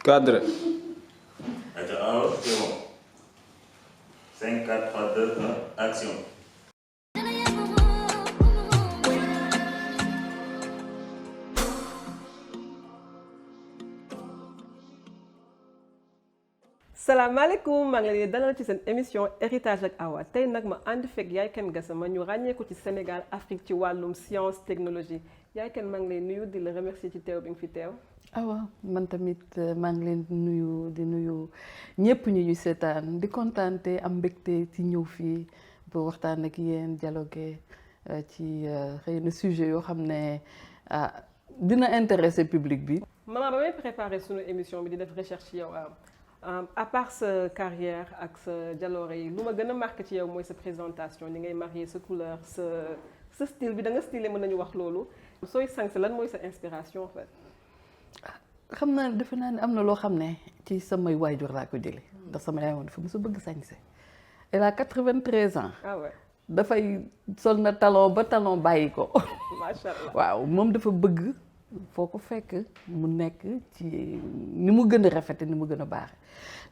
Cadre. Alors, c'est bon. 5, 4, 3, 2, 1, action. salaamaaleykum maa ngi leen di dalal ci seen émission héritage ak Awa tey nag ma ànd fekk Yaye Kane Gassama ñu ràññee ko ci Sénégal Afrique ci wàllum science technologie Yaye Kane maa ngi lay nuyu di la remercier ci teew bi nga fi teew. Awa man tamit maa ngi leen di nuyu ñëpp ñu ñuy seetaan di kontaante am mbégte ci ñëw fii pour waxtaan ak yéen dialoguer ci xëy na sujet yoo xam ne dina intéresser public bi. maman ba may préparé sunu émission bi di def recherche ci yow à part sa carrière ak sa jaloore yi lu ma gën a marqué ci yow mooy sa présentation ni ngay marier sa couleur sa style bi da nga stylé mën nañu wax loolu sooy sañse lan mooy sa inspiration en fait. xam naa defe naa ne am na loo xam ne ci samay waajur laa ko jëlee ndax sama yaay moom dafa mos a bëgg sañse elle a 93 ans. ah ouais. dafay sol na talon ba talon bàyyi ko. macha allah waaw moom dafa bëgg foo ko fekk mu nekk ci ni mu gën a rafete ni mu gën a baaxe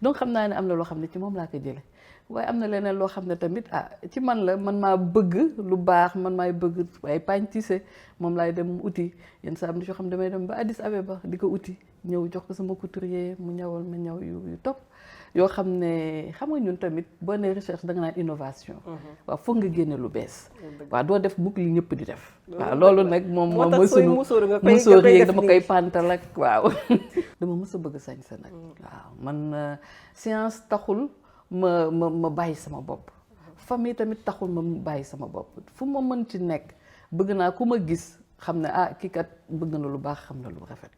donc xam naa ne am na loo xam ne ci moom laa ko jële waaye am na leneen loo xam ne tamit ci man la man maa bëgg lu baax man maay bëgg ay pagne tissé moom laay dem uti yenn saa am na yoo xam ne damay dem ba Addis Abeba di ko uti ñëw jox ko sama couturier mu ñawal ma ñaw yu topp yoo xam ne xam nga ñun tamit boo nee recherche da nga naan innovation. waaw foog nga génne lu bees. waaw doo def bukk li ñëpp di def. waaw loolu nag moom mooy sunu musóor yi dama koy pantal ak waaw. dama mës a bëgg sañse nag. waaw man science taxul ma bàyyi sama bopp. famille tamit taxul ma bàyyi sama bopp fu ma mën ci nekk bëgg naa ku ma gis xam ne kii kat bëgg na lu baax xam na lu rafet.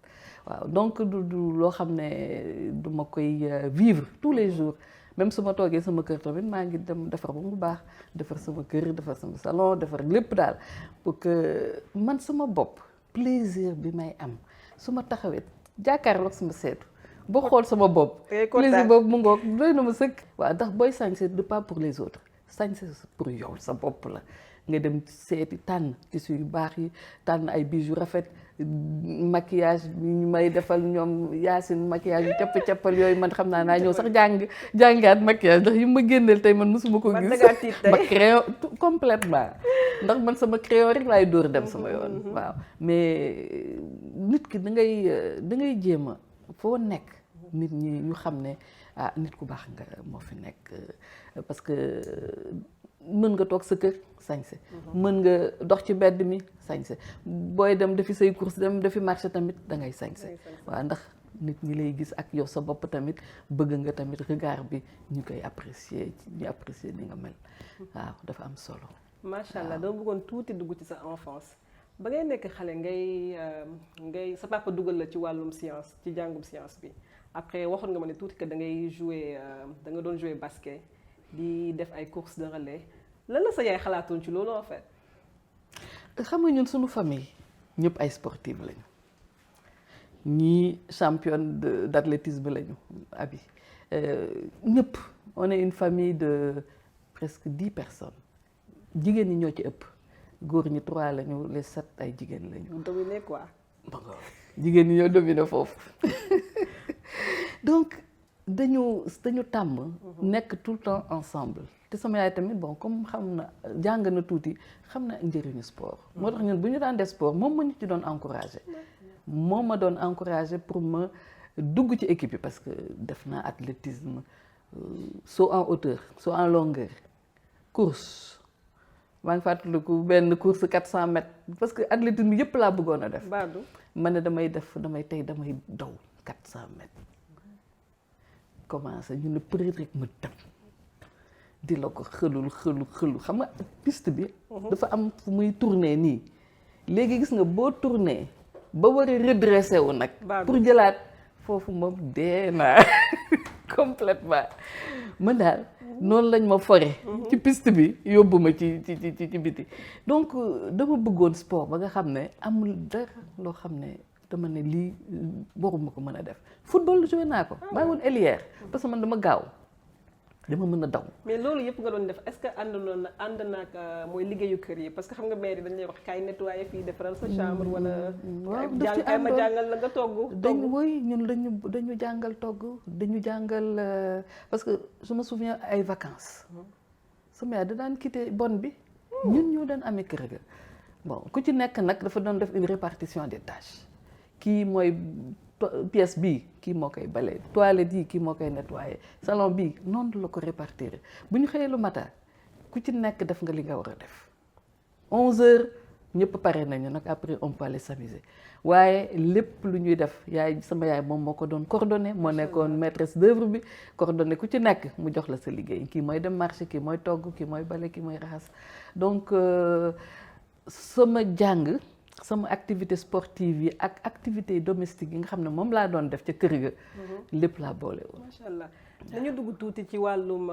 waaw donc du loo xam ne du ma koy vivre tous les jours même su ma toogee sama kër tamit maa ngi dem defar ba mu baax defar sama kër defar sama salon defar lépp daal pour que man sama bopp plaisir bi may am su ma taxawee jàkkaarloog sama seetu boo xool sama bopp plaisir boobu mu ngoog doy na ma sëkk. waaw ndax booy sañse du pas pour les autres sañse pour yow sa bopp la nga dem seeti tànn tissu yu baax yi tànn ay bijoux rafet maquillage ñu may defal ñoom Yacine maquillage yu capp-cappal yooyu man xam naa ñëw sax jàngaat maquillage ndax yu ma génneel tey man mosuma ko gis ma crayon complètement ndax man sama crayon rek laay dóor dem sama yoon. waaw mais nit ki da ngay jéem a foo nekk nit ñi ñu xam ne nit ku baax nga moo fi nekk parce que mën nga toog sa kër sañse mën nga dox ci mbedd mi sañse booy dem defi say course dem defi marché tamit da ngay sañse waaw ndax nit ñi lay gis ak yow sa bopp tamit bëgg nga tamit regard bi ñu koy apprécier ñu apprécier ni nga mel waaw dafa am solo. macha allah dama bëggoon tuuti dugg ci sa enfance ba ngay nekk xale ngay sa papa dugal la ci wàllum science ci jàngum science bi après waxoon nga ma ne tuuti que da ngay jouer da nga doon jouer basket. di def ay courses de relais lan la sa yaay xalaatoon ci loolu en fait. xam nga ñun suñu famille ñëpp ay sportive lañu ñii championne d'athlétisme lañu abi ñëpp on est une famille de presque 10 personnes jigéen ñi ñoo ci ëpp góor ñi 3 lañu les 7 ay jigéen lañu. dominé quoi. jigéen ñi ñoo dominé foofu donc. dañu tàmm nekk tout le temps ensemble te sama yaay tamit bon comme xam na jàng na tuuti xam na njëriñu sport moo tax ñun bu ñu daan def sport moom ma ñu ci doon encouragé moom ma doon encouragé pour ma dugg ci équipe yi parce que def naa athlétisme saut en hauteur saut en longueur course maa ngi fàttaliku benn course 400 mètres parce que athlétisme yëpp laa bëggoon a def ma ne damay daw 400 mètres commencé ñu ne peut-être rek ma dem di la ko xëlu xam nga piste bi dafa am fu muy tourner nii léegi gis nga boo tourner ba war a redressé wu nag pour jëlaat foofu moom dee naa complètement man daal noonu lañ ma fore ci piste bi yóbbu ma ci biti donc dama bëggoon sport ba nga xam ne amul dara loo xam ne dama ne lii waruma ko mën a def football joué naa ko maa ngi woon ailière parce que man dama gaaw dama mën a daw. mais loolu yëpp nga doon def est-ce que ànd naag mooy liggéeyu kër yi parce que xam nga mère yi dañ lay wax kaay nettoyer fii defaral sa chambre wala. waaw daf ci kaay ma àndoon jàngal la nga togg. dañu woy ñun dañu jàngal togg dañu jàngal parce que je me souviens ay vacances sama yaay da daan quitté bonne bi ñun ñoo daan amee kër ga bon ku ci nekk nag dafa doon def une répartition des tâches kii mooy pièce bii kii moo koy bale toilette yi kii moo koy nettoyer salon bii noonu la ko répartir bu ñu xëyee lu matin ku ci nekk def nga li nga war a def 11h ñëpp pare nañu nag après on peut aller s'amuser waaye lépp lu ñuy def sama yaay moom moo ko doon coordonné moo nekkoon maîtresse d'œuvre bi coordonné ku ci nekk mu jox la sa liggéey kii mooy dem marché kii mooy togg kii mooy bale kii mooy raxas donc sama jàng sama activité sportive yi ak activité domestique yi nga xam ne moom laa doon def ca kër ga lépp laa boole woon. macha allah dañu dugg tuuti ci wàllum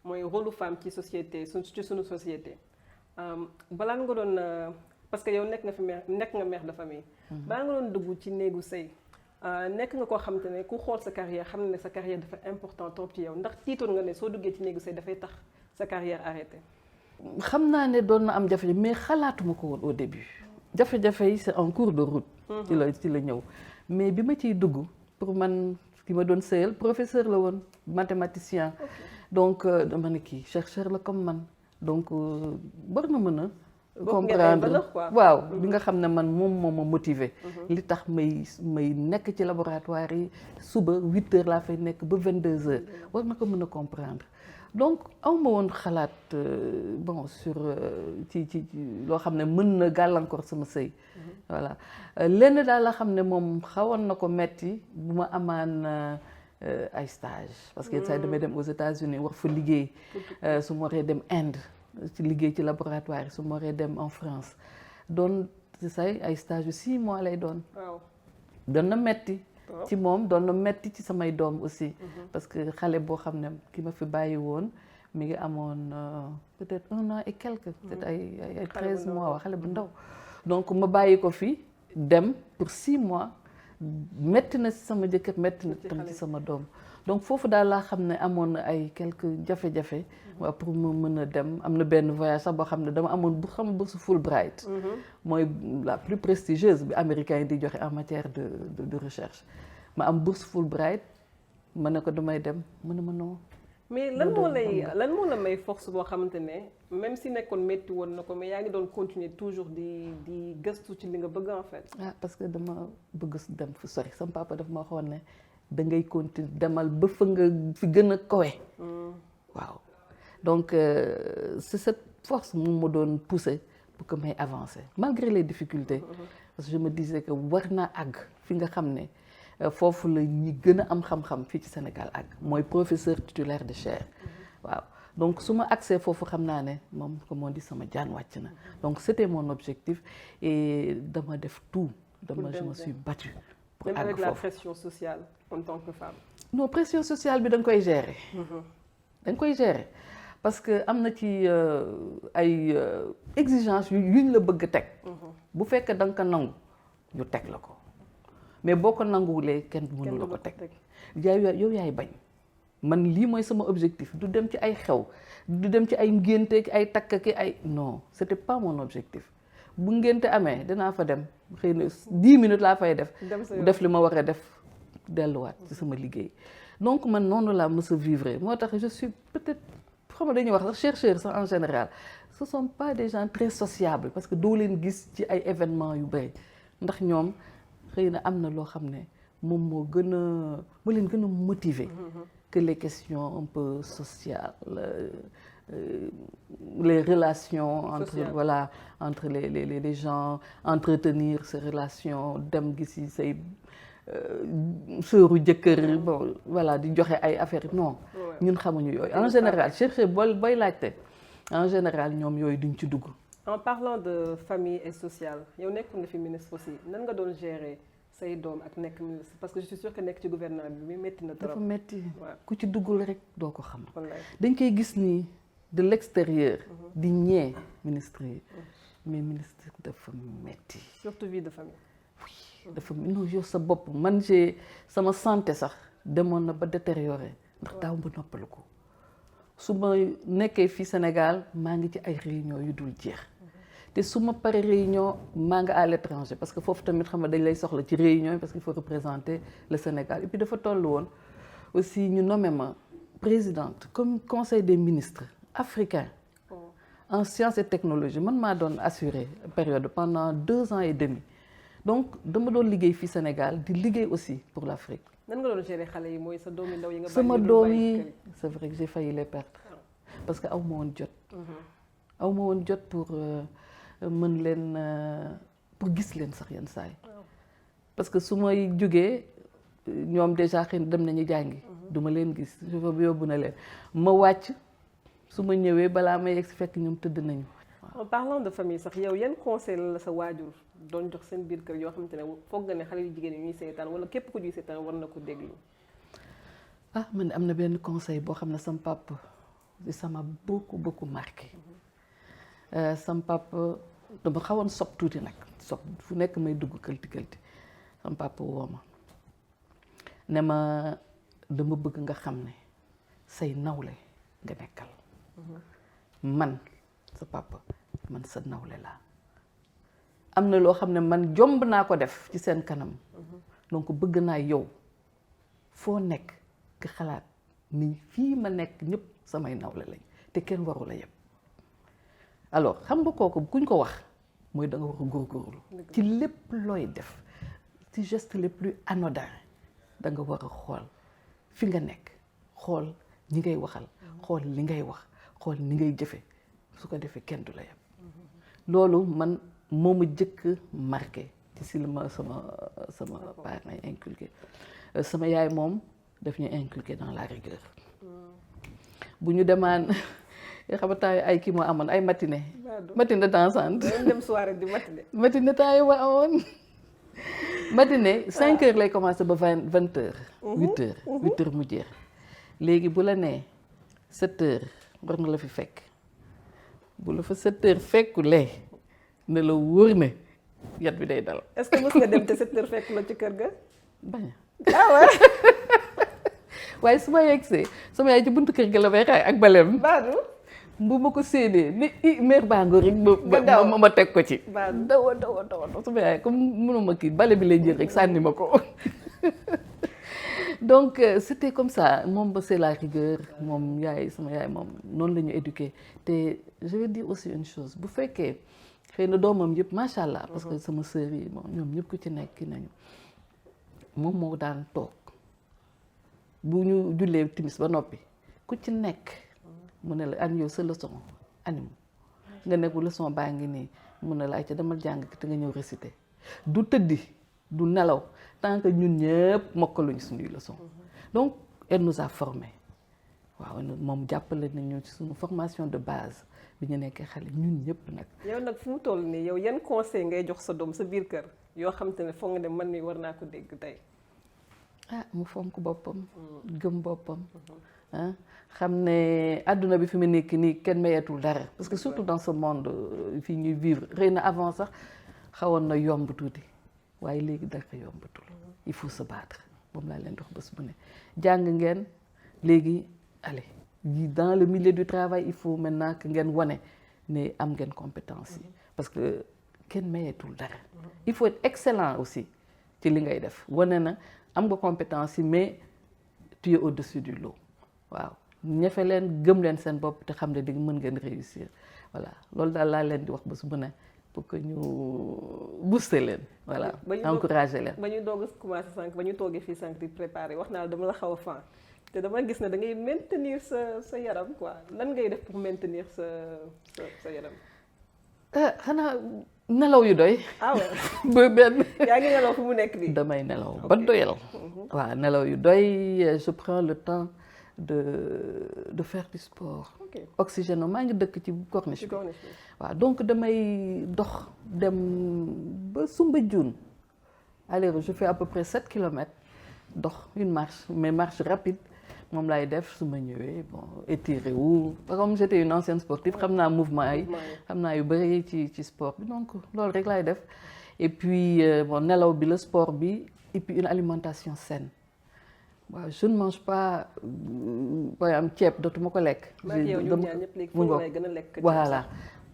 mooy rôle femme ci société ci sunu société balaa nga doon parce que yow nekk nga mère de famille. balaa nga doon dugg ci néegu sëy nekk nga koo xamante ne ku xool sa carrière xam ne sa carrière dafa important trop ci yow ndax tiitoon nga ne soo duggee ci néegu sëy dafay tax sa carrière arrêté. xam naa ne doon na am jafe mais xalaatuma ko woon au début. jafe-jafe yi c'est en cours de route. ci la ñëw mais bi ma ciy dugg pour man ki ma doon sëyal professeur la woon mathématicien. donc dama ne kii chercheur la comme man donc war na mën a. comprendre waaw bi nga xam ne man moom ma motiver. li tax may nekk ci laboratoire yi suba 8h laa fay nekk ba 22h war na ko mën a comprendre. donc awma woon xalaat bon sur ci loo xam ne mën na gàllankoor sama sëy voilà lenn daal la xam ne moom xawoon na ko metti bu ma amaan ay stage parce que saa damay dem aux États-Unis war fa liggéey su ma waree dem Inde ci liggéey ci laboratoire yi su ma waree dem en France doon say ay stage yu 6 mois lay doon na metti ci moom doon na metti ci samay doom aussi parce que xale boo xam ne ki ma fi bàyyi woon mi ngi amoon peut-être 1 an et quelques peut-être ay 13 mois waa xale bu ndaw donc ma bàyyi ko fi dem pour 6 mois metti na ci sama jëkkër metti na tam ci sama doom donc foofu daal laa xam ne amoon na ay quelques jafe-jafe waaw pour mu mën a dem am na benn voyage sax boo xam ne dama amoon bourse Fulbright mooy la plus prestigieuse bi américain yi di joxe en matière de recherche ma am bourse Fulbright ma ne ko damay dem mu ne ma non. mais lan moo la may force boo xamante ne même si nekkoon métti woon na ko mais yaa ngi doon continuer toujours di gëstu ci li nga bëgg en fait. parce que dama bëgg dem fu sori sama papa daf ma waxoon ne da ngay continuer demal ba fa nga fi gën a kawe. waaw donc c'est cette force moom ma doon pousser pour que may avancer malgré les difficultés. parce que je me disais que war naa àgg fi nga xam ne. foofu la ñi gën a am xam-xam fii ci Sénégal ak mooy professeur titulaire de chaire waaw donc su ma accès foofu xam naa ne moom comme on dit sama jaan wàcc na donc c'était mon objectif et dama def tout je me suis battue pour àgg foofu. même avec la pression sociale en tant que femme. non pression sociale bi da nga koy gérer. da nga koy gérer parce que am na ci ay exigences yuñ la bëgg a teg. bu fekkee da nga ko nangu ñu teg la ko. mais boo ko nanguwulee kenn mënu la ko teg yow yaay bañ man lii mooy sama objectif du dem ci ay xew du dem ci ay ngénte ki ay takk ki ay non c'était pas mon objectif bu ngénte amee dinaa fa dem xëy na 10 minutes laa fay def li ma war a def delluwaat ci sama liggéey donc man noonu laa mës a vivre moo tax je suis peut-être xam nga dañuy wax sax chercheurs sax en général ce sont pas des gens très sociables parce que doo leen gis ci ay événements yu bëri ndax ñoom xëy na am na loo xam ne moom moo leen gën a motiver que les questions un peu sociales les relations entre les gens entretenir ces relations dem gisi say sœuru jëkkër bon voilà di joxe ay affaires non ñun xamuñu yooyu en général chercher booy laajte en général ñoom yooyu duñ ci dugg. En parlant de famille et sociale yow nekk nga fi ministre aussi nan nga doon gérer say doom ak nekk ministre parce que je suis sûre que nekk ci gouvernement bi métti na trop. dafa métti ku ci duggul rek doo ko xam. dañ koy gis nii de l'extérieur. di ñee ministre yi. mais ministre dafa métti. surtout vie de famille. oui dafa non yow sa bopp man sama santé sax demoon na ba détérioré ndax daaw ba noppalu ko su ma nekkee fii Sénégal maa ngi ci ay réunion yu dul jeex te su ma paree réunion maa nga à l'étranger parce que foofu tamit xam nga dañ lay soxla ci réunion yi parce qu'il faut représenter le Sénégal et puis dafa toll woon aussi ñu nommé ma présidente comme conseil des ministres africain en sciences et technologie man maa doon assuré période pendant 2 ans et demi donc dama doon liggéey fii Sénégal di liggéey aussi pour l'Afrique. nan nga doon gérer xale yi mooy sa doom yi ndaw yi nga. sama doom yi c'est vrai que j'ai failli les perdre parce que aw ma woon jot. aw ma woon jot pour mën leen pour gis leen sax yenn saa yi parce que su may jógee ñoom déjà xëy na dem nañu jàngi. duma leen gis chauffeur bi yóbbu na leen ma wàcc su ma ñëwee balaa may yegg si fekk ñoom tëdd nañu. en parlant de famille sax yow yan conseil la sa waajur doon jox seen biir kër yoo xamante ne foog nga ne xale yu jigéen yi ñuy seetaan wala képp ku ñuy seetaan war na ko déglu. ah man am na benn conseil boo xam ne sama papa ça m'a beaucoup marqué sama papa dama xawoon sob tuuti nag sob fu nekk may dugg këlti sama papa woo ma ne ma dama bëgg nga xam ne say nawle nga nekkal man sa papa man sa nawle laa am na loo xam ne man jomb naa ko def ci seen kanam donc bëgg naa yow foo nekk nga xalaat ni fii ma nekk ñëpp samay nawle lañ te kenn waru la yëpp alors xam nga kooku kuñ ko wax mooy da nga war a góorgóorlu ci lépp looy def ci gestes les plus anodins da nga war a xool fi nga nekk xool ñi ngay waxal xool li ngay wax xool ni ngay jëfe su ko defee kenn du la yem loolu man moo ma jëkk marqué ci si la ma sama parents inculqué sama yaay moom daf ñu inculqué dans la rigueur bu ñu demaan xam nga ay kii moo amoon ay matinée dansante dem soirée di matinée matinée temps yi ma amoon matinée 5 heures lay commencé ba 20 heures 8 heures mu jeex léegi bu la nee 7 heures war na la fi fekk bu la fa 7 heures fekkulee ne la wóor ne yat bi day dal. est-ce que mës nga dem te 7 heures fekk la ci kër ga. bañ ah ouais. waaye su ma yegsee sama yaay ci buntu kër ga la may xaay ak baleem. Badou. bu ma ko séenee ni i mère Bango rek ma teg ko ci. dawa sama yaay comme mënuma kii bale bi lay jël rek sànni ma ko. donc c'était comme ça moom ba c'est la rigueur moom sama yaay moom noonu la ñu éduqué te je vais dire aussi une chose bu fekkee xëy na doomam yëpp macha allah. parce que sama sœur yi moom ñoom ñëpp ku ci nekk ki nañu moom moo daan toog bu ñu jullee timis ba noppi ku ci nekk mu ne la an yow sa leçon animu nga nekku leçon baa ngi nii mu ne la ay ca demal jàng te nga ñëw réciter du tëddi du nelaw tant que ñun ñëpp mokkaluñ suñuy leçon donc elle nous a formés waaw moom jàppale nañu ci suñu formation de base bi ñu nekkee xale ñun ñëpp nag. yow nag fu mu toll nii yow yan conseil ngay jox sa doom sa biir kër yoo xam te ne foog nga ne man mi war naa ko dégg tey. ah mu fonk boppam. gëm boppam. ah xam ne àdduna bi fi mu nekk nii kenn mayeetul dara parce que surtout dans ce monde fii ñuy vivre xëy na avant sax xawoon na yomb tuuti waaye léegi dara yombatul il faut se battre moom laa leen dox bés bu ne jàng ngeen léegi allez dans le milieu du travail il faut maintenant que ngeen wane ne am ngeen compétence yi parce que kenn mayeetul dara il faut être excellent aussi ci li ngay def wane na am nga compétence yi mais tu es au-dessus du lot waaw ñefe leen gëm leen seen bopp te xam ne di mën ngeen réussir voilà loolu daal laa leen di wax bés bu ne pour que ñu booster leen voilà encourager leen. ba ñu doog a commencé sànq ba ñu toogee fii sànq di préparer wax naa la dama la xaw a fan te dama gis ne da ngay maintenir sa yaram quoi lan ngay def pour maintenir sa yaram. xanaa nelaw yu doy. ah ouais. ba benn. yaa ngi nelaw fu mu nekk nii. damay nelaw ba doyal. waaw nelaw yu doy je prends le temps de faire du sport. oxygène maa ngi dëkk ci corniche bi. waaw donc damay dox dem ba Soumbédioune allez je fais à peu près 7 kilomètres dox une marche mais marche rapide moom laay def su ma ñëwee bon étiré wu comme j'étais une ancienne sportive xam naa mouvement yi xam naa yu bëri ci sport bi donc loolu rek laay def et puis bon nelaw bi la sport bi et puis une alimentation saine waaw je ne mange pas par exemple ceeb dootuma ko lekk. maa ngi yow ñoom ñaar ñëpp léegi foo lay gën a lekk. voilà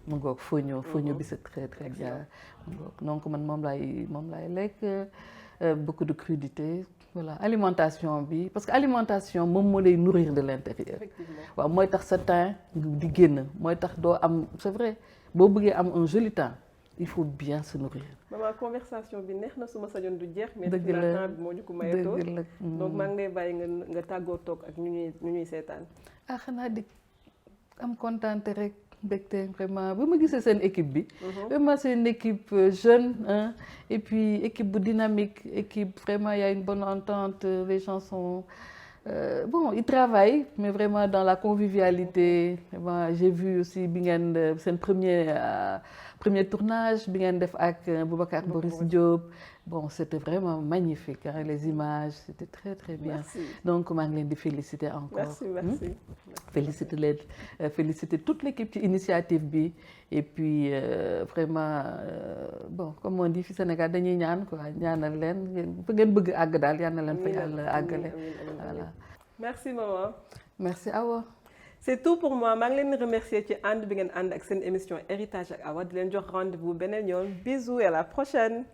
mu ngoog foño bi c'est très très bien. mu ngoog donc man moom laay lekk beaucoup de crudité. voilà alimentation bi parce que alimentation moom moo lay nourrir de l'intérieur. effectivement waaw mooy tax sa teint di génn mooy tax doo am c'est vrai boo bëggee am un joli teint il faut bien se nourrir. maman conversation bi neex na suma sañoon du jeex. mais dëgg la temps bi moo ñu ko mayatoo. dëgg la donc maa ngi lay bàyyi nga tàggoo toog ak ñu ñuy seetaan. ah xanaa di am kontaante rek mbégte vraiment ba ma gisee seen équipe bi. vraiment c'est une équipe jeune hein, et puis équipe bu dynamique équipe vraiment il y a une bonne entente les gens sont bon ils travaillent mais vraiment dans la convivialité vraiment j'ai vu aussi bi ngeen seen premier tournage bi ngeen def ak Boubacar Boris Diop bon c'était vraiment magnifique hein, les images c'était très très bien. Merci. Donc maa ngi leen di féliciter encore. merci. féliciter leen féliciter toute l'équipe ci initiative bi et puis vraiment bon comme on dit fi Sénégal dañuy ñaan quoi ñaanal leen fa ngeen bëgg àgg daal yal na leen fa yàlla àggale. Voilà. merci maman. merci Awa. c'est tout pour moi maa ngi leen di remercier ci ànd bi ngeen ànd ak seen émission héritage ak Awa di leen jox rendez-vous beneen yoon bisous et à la prochaine.